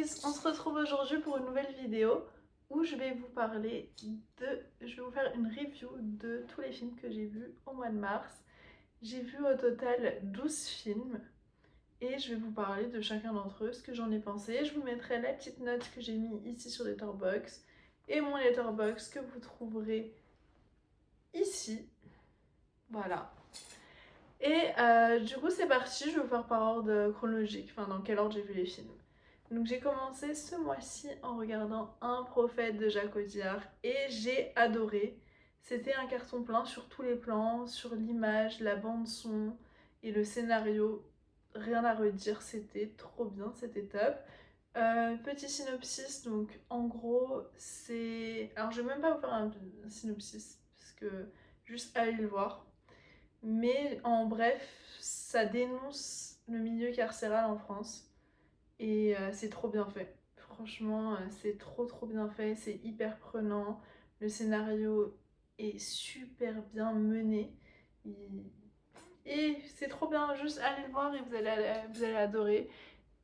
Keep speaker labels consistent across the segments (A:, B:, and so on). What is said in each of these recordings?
A: guys, on se retrouve aujourd'hui pour une nouvelle vidéo où je vais vous parler je vais vous faire une review de tous les films que j'ai vus au mois de mars. J'ai vu au total 12 films et je vais vous parler de chacun d'entre eux, ce que j'en ai pensé. Je vous mettrai la petite note que j'ai mis ici sur Letterboxd et mon Letterboxd que vous trouverez ici. Voilà. Et du coup c'est parti, je vais vous faire par ordre chronologique, enfin dans quel ordre j'ai vu les films. Donc j'ai commencé ce mois-ci en regardant Un prophète de Jacques Audiard et j'ai adoré. C'était un carton plein sur tous les plans, sur l'image, la bande son et le scénario. Rien à redire, c'était trop bien, c'était top. Petit synopsis, donc en gros c'est... Alors je vais même pas vous faire un synopsis parce que juste allez le voir. Mais en bref, ça dénonce le milieu carcéral en France. Et c'est trop bien fait. Franchement, c'est trop bien fait, c'est hyper prenant. Le scénario est super bien mené. Et c'est trop bien, juste allez le voir et vous allez adorer.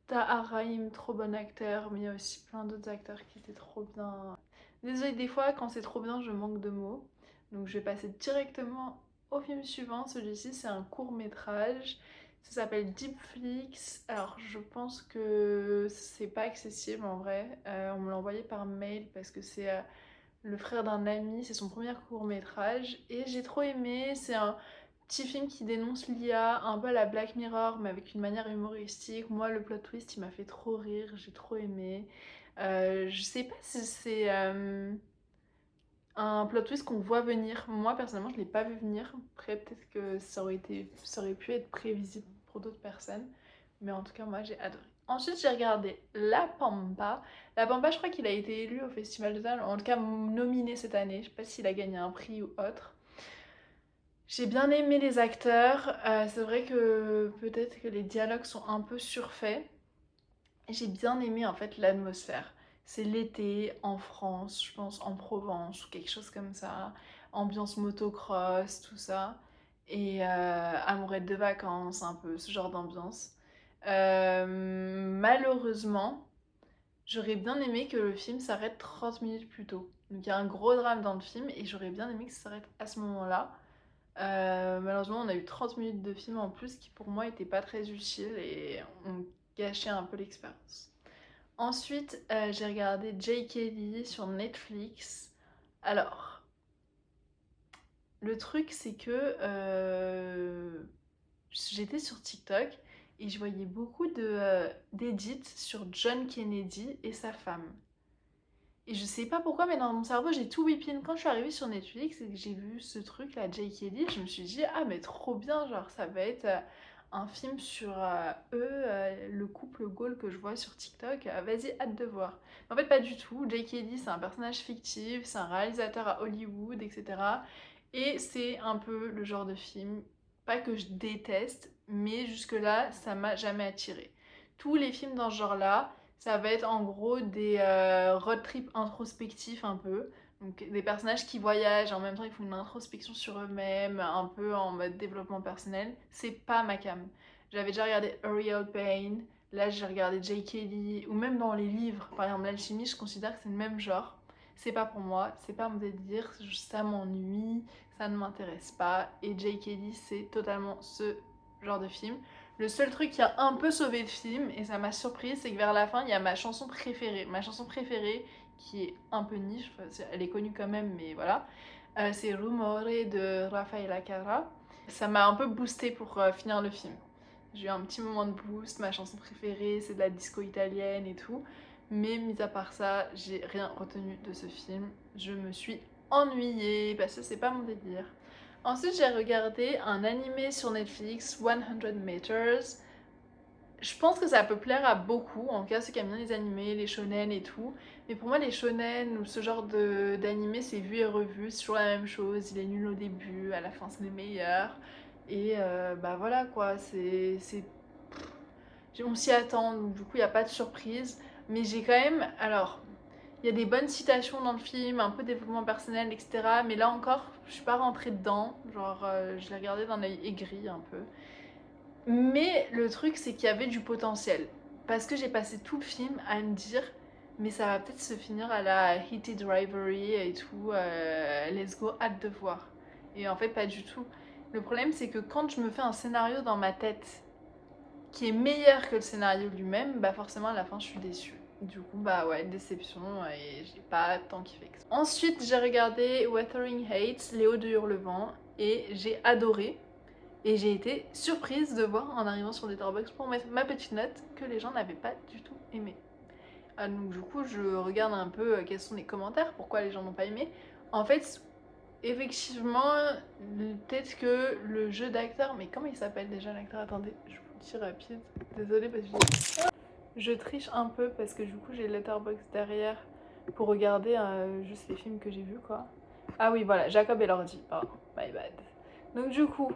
A: T'as Araïm, trop bon acteur, mais il y a aussi plein d'autres acteurs qui étaient trop bien. Désolée, des fois, quand c'est trop bien, je manque de mots. Donc je vais passer directement au film suivant. Celui-ci, c'est un court-métrage. Ça s'appelle Deep Flix. Alors, je pense que c'est pas accessible en vrai. On me l'a envoyé par mail parce que c'est le frère d'un ami. C'est son premier court-métrage. Et j'ai trop aimé. C'est un petit film qui dénonce l'IA, un peu à la Black Mirror, mais avec une manière humoristique. Moi, le plot twist, il m'a fait trop rire. J'ai trop aimé. Je sais pas si c'est un plot twist qu'on voit venir. Moi, personnellement, je l'ai pas vu venir. Après, peut-être que ça aurait pu être prévisible pour d'autres personnes. Mais en tout cas, moi, j'ai adoré. Ensuite, j'ai regardé La Pampa. La Pampa, je crois qu'il a été élu au Festival de Cannes, en tout cas nominé cette année. Je sais pas s'il a gagné un prix ou autre. J'ai bien aimé les acteurs. C'est vrai que peut-être que les dialogues sont un peu surfaits. J'ai bien aimé en fait l'atmosphère. C'est l'été en France, je pense en Provence ou quelque chose comme ça. Ambiance motocross, tout ça. Et amourette de vacances, un peu ce genre d'ambiance. Malheureusement, j'aurais bien aimé que le film s'arrête 30 minutes plus tôt. Donc il y a un gros drame dans le film et j'aurais bien aimé que ça s'arrête à ce moment-là. Malheureusement, on a eu 30 minutes de film en plus qui pour moi n'étaient pas très utiles et ont gâché un peu l'expérience. Ensuite, j'ai regardé Jake Kelly sur Netflix. Alors, le truc c'est que j'étais sur TikTok et je voyais beaucoup d'édits sur John Kennedy et sa femme. Et je sais pas pourquoi, mais dans mon cerveau, j'ai tout whippin. Quand je suis arrivée sur Netflix et que j'ai vu ce truc là, Jake Kelly, je me suis dit, ah, mais trop bien, genre ça va être un film sur le couple Gaulle que je vois sur TikTok. Vas-y, hâte de voir. Mais en fait, pas du tout. Jake Kelly, c'est un personnage fictif, c'est un réalisateur à Hollywood, etc. Et c'est un peu le genre de film, pas que je déteste, mais jusque-là, ça m'a jamais attiré. Tous les films dans ce genre-là, ça va être en gros des road trips introspectifs un peu. Donc des personnages qui voyagent, en même temps ils font une introspection sur eux-mêmes, un peu en mode développement personnel. C'est pas ma cam. J'avais déjà regardé A Real Pain, là j'ai regardé Jake Kelly, ou même dans les livres, par exemple l'alchimie, je considère que c'est le même genre. C'est pas pour moi, c'est pas mon délire, ça m'ennuie, ça ne m'intéresse pas. Et Jake Kelly, c'est totalement ce genre de film. Le seul truc qui a un peu sauvé le film, et ça m'a surprise, c'est que vers la fin, il y a ma chanson préférée. Ma chanson préférée, qui est un peu niche, elle est connue quand même, mais voilà. C'est Rumore de Rafaela Carrà. Ça m'a un peu boosté pour finir le film. J'ai eu un petit moment de boost, ma chanson préférée, c'est de la disco italienne et tout. Mais mis à part ça, j'ai rien retenu de ce film. Je me suis ennuyée parce que c'est pas mon délire. Ensuite, j'ai regardé un animé sur Netflix, 100 Meters. Je pense que ça peut plaire à beaucoup, en tout cas ceux qui aiment bien les animés, les shonen et tout. Mais pour moi, les shonen ou ce genre d'animé, c'est vu et revu, c'est toujours la même chose. Il est nul au début, à la fin, c'est les meilleurs. Et bah voilà quoi, on s'y attend, donc du coup, il n'y a pas de surprise. Mais j'ai quand même. Alors, il y a des bonnes citations dans le film, un peu développement personnel, etc. Mais là encore, je suis pas rentrée dedans. Genre, je l'ai regardé d'un œil aigri un peu. Mais le truc, c'est qu'il y avait du potentiel. Parce que j'ai passé tout le film à me dire, mais ça va peut-être se finir à la Heated Rivalry et tout, let's go, hâte de voir. Et en fait, pas du tout. Le problème, c'est que quand je me fais un scénario dans ma tête qui est meilleur que le scénario lui-même, bah forcément à la fin je suis déçue. Du coup, bah ouais, déception et j'ai pas tant kiffé que ça. Ensuite, j'ai regardé Wuthering Heights, Léo de Hurlevent, et j'ai adoré. Et j'ai été surprise de voir en arrivant sur Letterboxd pour mettre ma petite note que les gens n'avaient pas du tout aimé. Donc du coup, je regarde un peu quels sont les commentaires, pourquoi les gens n'ont pas aimé. En fait, effectivement, peut-être que le jeu d'acteur, mais comment il s'appelle déjà l'acteur? Attendez, je vous le dis rapide. Désolée parce que je triche un peu parce que du coup j'ai Letterboxd derrière pour regarder juste les films que j'ai vus quoi. Ah oui voilà, Jacob Elordi, pardon, my bad. Donc du coup,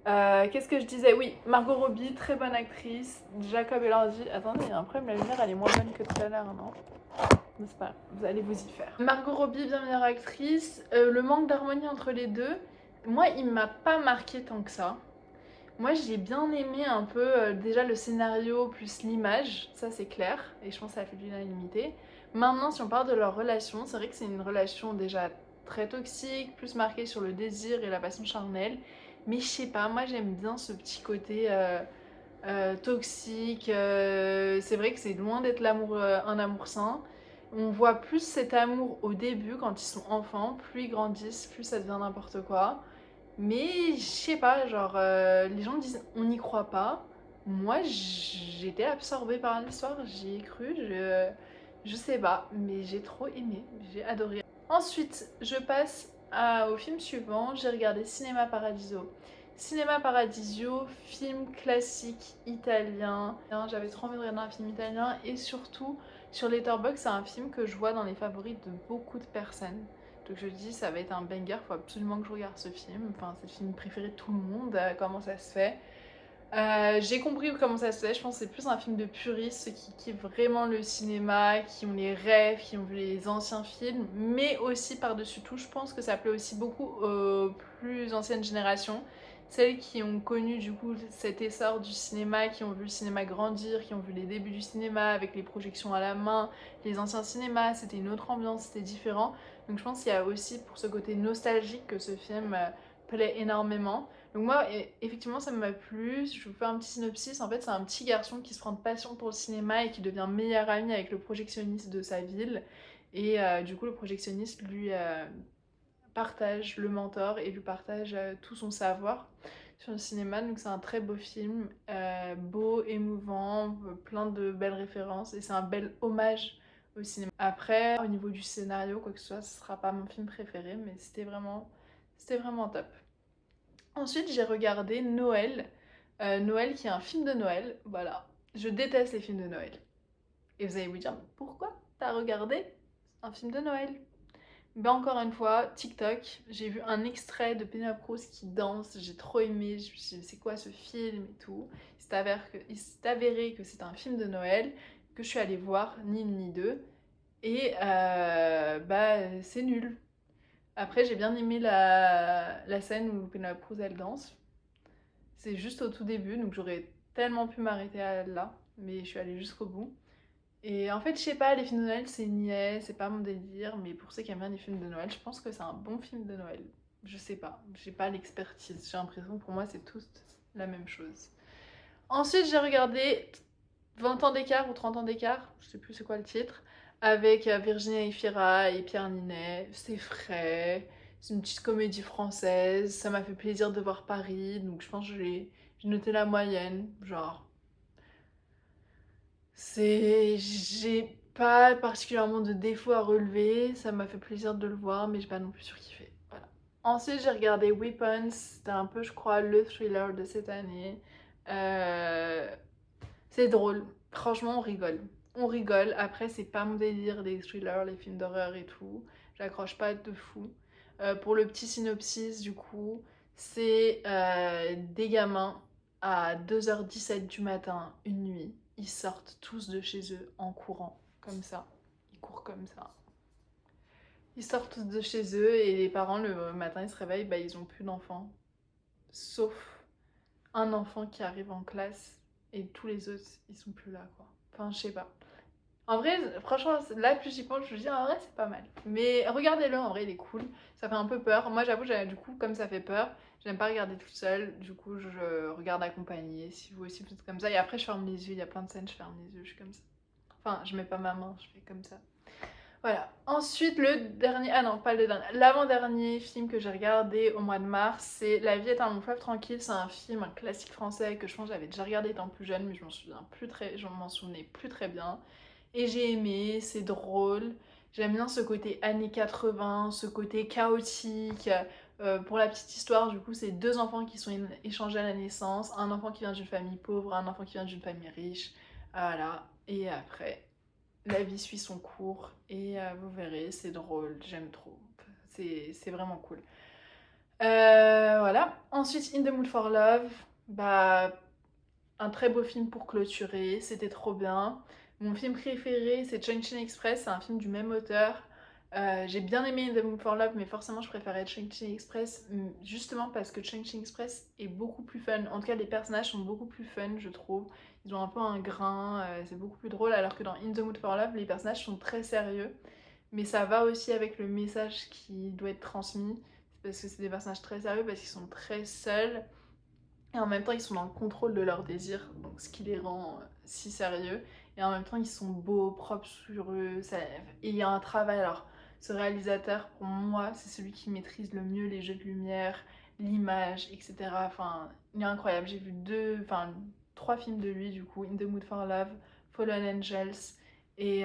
A: qu'est-ce que je disais? Oui, Margot Robbie, très bonne actrice. Jacob Elordi, attendez, il y a un problème, la lumière elle est moins bonne que tout à l'heure, non? C'est pas grave, vous allez vous y faire. Margot Robbie, bien meilleure actrice. Le manque d'harmonie entre les deux, moi il m'a pas marqué tant que ça. Moi j'ai bien aimé un peu déjà le scénario plus l'image, ça c'est clair, et je pense que ça a fait l'unanimité. Maintenant si on parle de leur relation, c'est vrai que c'est une relation déjà très toxique, plus marquée sur le désir et la passion charnelle, mais je sais pas, moi j'aime bien ce petit côté toxique, c'est vrai que c'est loin d'être l'amour, un amour sain. On voit plus cet amour au début quand ils sont enfants, plus ils grandissent, plus ça devient n'importe quoi. Mais je sais pas, genre, les gens me disent on n'y croit pas. Moi, j'étais absorbée par l'histoire, j'y ai cru, je sais pas, mais j'ai trop aimé, j'ai adoré. Ensuite, je passe au film suivant, j'ai regardé Cinéma Paradiso. Cinéma Paradiso, film classique italien. J'avais trop envie de regarder un film italien et surtout, sur Letterboxd, c'est un film que je vois dans les favoris de beaucoup de personnes. Donc je dis ça va être un banger, faut absolument que je regarde ce film. Enfin c'est le film préféré de tout le monde, comment ça se fait. J'ai compris comment ça se fait, je pense que c'est plus un film de puristes, ceux qui kiffent vraiment le cinéma, qui ont les rêves, qui ont vu les anciens films, mais aussi par-dessus tout, je pense que ça plaît aussi beaucoup aux plus anciennes générations, celles qui ont connu du coup cet essor du cinéma, qui ont vu le cinéma grandir, qui ont vu les débuts du cinéma avec les projections à la main, les anciens cinémas, c'était une autre ambiance, c'était différent. Donc je pense qu'il y a aussi pour ce côté nostalgique que ce film plaît énormément. Donc moi, effectivement, ça m'a plu. Je vous fais un petit synopsis. En fait, c'est un petit garçon qui se prend de passion pour le cinéma et qui devient meilleur ami avec le projectionniste de sa ville. Et du coup, le projectionniste lui partage le mentor et lui partage tout son savoir sur le cinéma. Donc c'est un très beau film, beau, émouvant, plein de belles références. Et c'est un bel hommage au cinéma. Après, au niveau du scénario, quoi que ce soit, ce sera pas mon film préféré, mais c'était vraiment top. Ensuite, j'ai regardé Noël. Noël qui est un film de Noël. Voilà. Je déteste les films de Noël. Et vous allez vous dire, pourquoi t'as regardé un film de Noël? Ben encore une fois, TikTok, j'ai vu un extrait de Penelope Cruz qui danse, j'ai trop aimé, je me suis dit c'est quoi ce film et tout. Il s'est avéré que c'est un film de Noël que je suis allée voir, ni une ni deux, et bah c'est nul. Après j'ai bien aimé la scène où Penelope Cruz elle danse. C'est juste au tout début, donc j'aurais tellement pu m'arrêter là, mais je suis allée jusqu'au bout. Et en fait, je sais pas, les films de Noël, c'est niais, c'est pas mon délire, mais pour ceux qui aiment bien les films de Noël, je pense que c'est un bon film de Noël. Je sais pas, j'ai pas l'expertise, j'ai l'impression que pour moi, c'est tous la même chose. Ensuite, j'ai regardé 20 ans d'écart ou 30 ans d'écart, je sais plus c'est quoi le titre, avec Virginia Efira et Pierre Ninet. C'est frais, c'est une petite comédie française, ça m'a fait plaisir de voir Paris, donc je pense que j'ai noté la moyenne, genre j'ai pas particulièrement de défauts à relever, ça m'a fait plaisir de le voir, mais j'ai pas non plus surkiffé. Voilà. Ensuite, j'ai regardé Weapons, c'était un peu, je crois, le thriller de cette année. Euh, C'est drôle, franchement, on rigole. On rigole, après, c'est pas mon délire, les thrillers, les films d'horreur et tout. J'accroche pas de fou. Pour le petit synopsis, du coup, c'est des gamins à 2h17 du matin, une nuit. Ils sortent tous de chez eux en courant, comme ça. Ils courent comme ça. Ils sortent tous de chez eux et les parents, le matin, ils se réveillent, bah, ils ont plus d'enfants. Sauf un enfant qui arrive en classe Et tous les autres, ils sont plus là, quoi. Enfin, je sais pas. En vrai, franchement, là, plus j'y pense, je me dis, en vrai, c'est pas mal. Mais regardez-le, en vrai, il est cool. Ça fait un peu peur. Moi, j'avoue, du coup, comme ça fait peur, j'aime pas regarder toute seule. Du coup, je regarde accompagnée. Si vous aussi, vous êtes comme ça. Et après, je ferme les yeux. Il y a plein de scènes, je ferme les yeux, je suis comme ça. Enfin, je mets pas ma main, je fais comme ça. Voilà. Ensuite, le dernier, ah non, pas le dernier, l'avant-dernier film que j'ai regardé au mois de mars, c'est La vie est un long fleuve tranquille. C'est un film, un classique français que je pense que j'avais déjà regardé étant plus jeune, mais je m'en souvenais plus très bien. Et j'ai aimé, c'est drôle. J'aime bien ce côté années 80, ce côté chaotique. Pour la petite histoire, du coup, c'est deux enfants qui sont échangés à la naissance. Un enfant qui vient d'une famille pauvre, un enfant qui vient d'une famille riche. Voilà. Et après, la vie suit son cours. Et vous verrez, c'est drôle, j'aime trop. C'est vraiment cool. Voilà. Ensuite, In the Mood for Love. Bah, un très beau film pour clôturer, c'était trop bien. Mon film préféré, c'est Chungking Express, c'est un film du même auteur. J'ai bien aimé In the Mood for Love, mais forcément je préférais Chungking Express, justement parce que Chungking Express est beaucoup plus fun. En tout cas, les personnages sont beaucoup plus fun, je trouve. Ils ont un peu un grain, c'est beaucoup plus drôle, alors que dans In the Mood for Love, les personnages sont très sérieux. Mais ça va aussi avec le message qui doit être transmis, parce que c'est des personnages très sérieux, parce qu'ils sont très seuls. Et en même temps, ils sont dans le contrôle de leurs désirs, donc ce qui les rend si sérieux. Et en même temps, ils sont beaux, propres sur eux. Et il y a un travail. Alors, ce réalisateur, pour moi, c'est celui qui maîtrise le mieux les jeux de lumière, l'image, etc. Enfin, il est incroyable. J'ai vu trois films de lui, du coup, In the Mood for Love, Fallen Angels et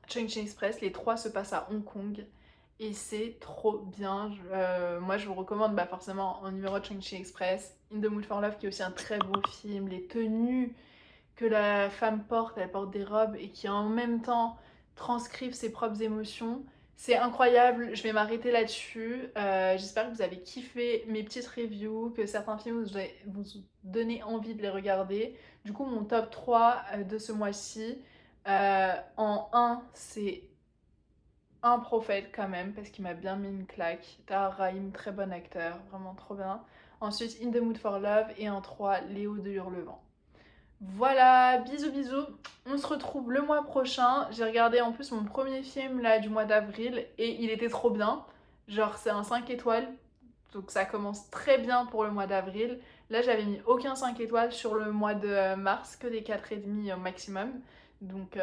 A: Chungking Express. Les trois se passent à Hong Kong. Et c'est trop bien. Moi, je vous recommande forcément en numéro de Shang-Chi Express, In the Mood for Love, qui est aussi un très beau film. Les tenues que la femme porte, elle porte des robes et qui en même temps transcrivent ses propres émotions. C'est incroyable, je vais m'arrêter là-dessus. J'espère que vous avez kiffé mes petites reviews, que certains films vous donner envie de les regarder. Du coup, mon top 3 de ce mois-ci. En un, c'est un prophète quand même, parce qu'il m'a bien mis une claque. Tahar Rahim, très bon acteur, vraiment trop bien. Ensuite, In the Mood for Love. Et en 3, Léo de Hurlevent. Voilà, bisous bisous. On se retrouve le mois prochain. J'ai regardé en plus mon premier film là du mois d'avril et il était trop bien. Genre c'est un 5 étoiles. Donc ça commence très bien pour le mois d'avril. Là j'avais mis aucun 5 étoiles sur le mois de mars, que des 4,5 au maximum. Donc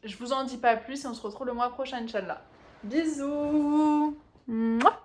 A: je vous en dis pas plus et on se retrouve le mois prochain, Inch'Allah. Bisous. Mouah.